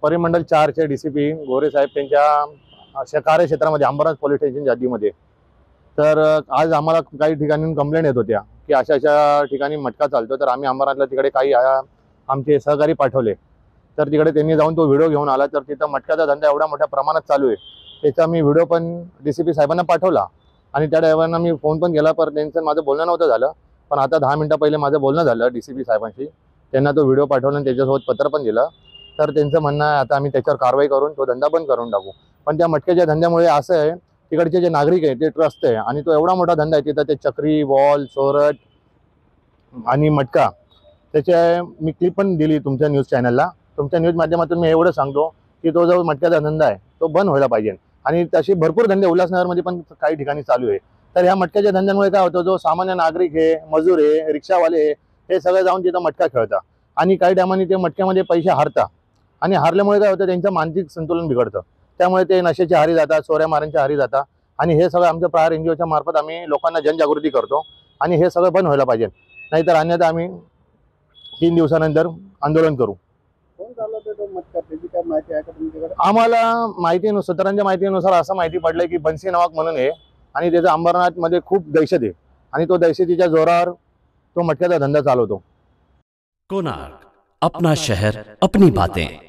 परिमंडल 4चे DCP गोरे साहेब त्यांच्या कार्यक्षेत्रामध्ये Ambernath police स्टेशनच्या हद्दीमध्ये तर आज आम्हाला काही ठिकाणी कंप्लेंट येत होत्या की अशा अशा ठिकाणी मटका चालतो। तर आम्ही अंबरनाथला तिकडे काही आमचे सहकारी पाठवले, तर तिकडे त्यांनी जाऊन तो व्हिडिओ घेऊन आला। तर तिथं मटक्याचा धंदा एवढ्या मोठ्या प्रमाणात चालू आहे, त्याचा मी व्हिडिओ पण DCP साहेबांना पाठवला आणि त्या ड्रायव्हरना मी फोन पण केला, पण त्यांचं माझं बोलणं नव्हतं झालं। पण आता 10 मिनिटं पहिले माझं बोलणं झालं DCP साहेबांशी, त्यांना तो व्हिडिओ पाठवला आणि त्याच्यासोबत पत्र पण दिलं। तर त्यांचं म्हणणं आहे आता आम्ही त्याच्यावर कारवाई करून तो धंदा बंद करून टाकू। पण त्या मटक्याच्या धंद्यामुळे असं आहे, तिकडचे जे नागरिक आहे ते त्रस्त आहे आणि तो एवढा मोठा धंदा आहे। तिथं ते चक्री, बॉल, चोरट आणि मटका त्याचे मी क्लिप पण दिली तुमच्या न्यूज चॅनलला। तुमच्या न्यूज माध्यमातून मी एवढं सांगतो की तो जो मटक्याचा धंदा आहे तो बंद व्हायला पाहिजे आणि तशी भरपूर धंदे उल्हासनगरमध्ये पण काही ठिकाणी चालू आहे। तर ह्या मटक्याच्या धंद्यामुळे काय होतं, जो सामान्य नागरिक आहे, मजूर आहे, रिक्षावाले आहे, हे सगळे जाऊन तिथं मटका खेळतात आणि काही टायमाने ते मटक्यामध्ये पैसे हारतात आणि हारल्यामुळे काय होतं, त्यांचं मानसिक संतुलन बिघडतं। त्यामुळे ते नशेच्या आहारी जातात, चोऱ्या मारांच्या आहारी जातात आणि हे सगळं आमच्या प्रहार NGOच्या मार्फत आम्ही लोकांना जनजागृती करतो आणि हे सगळं बंद व्हायला पाहिजे, नाहीतर अन्यथा आम्ही 3 दिवसानंतर आंदोलन करू। आम्हाला माहितीनुसार, सूत्रांच्या माहितीनुसार असं माहिती पडलंय की बन्सी नवाक म्हणून आहे आणि त्याचा अंबरनाथ मध्ये खूप दहशत आहे आणि तो दहशतीच्या जोरावर तो मटक्याचा धंदा चालवतो। कोणार्क, अपना शहर, अपनी बातें।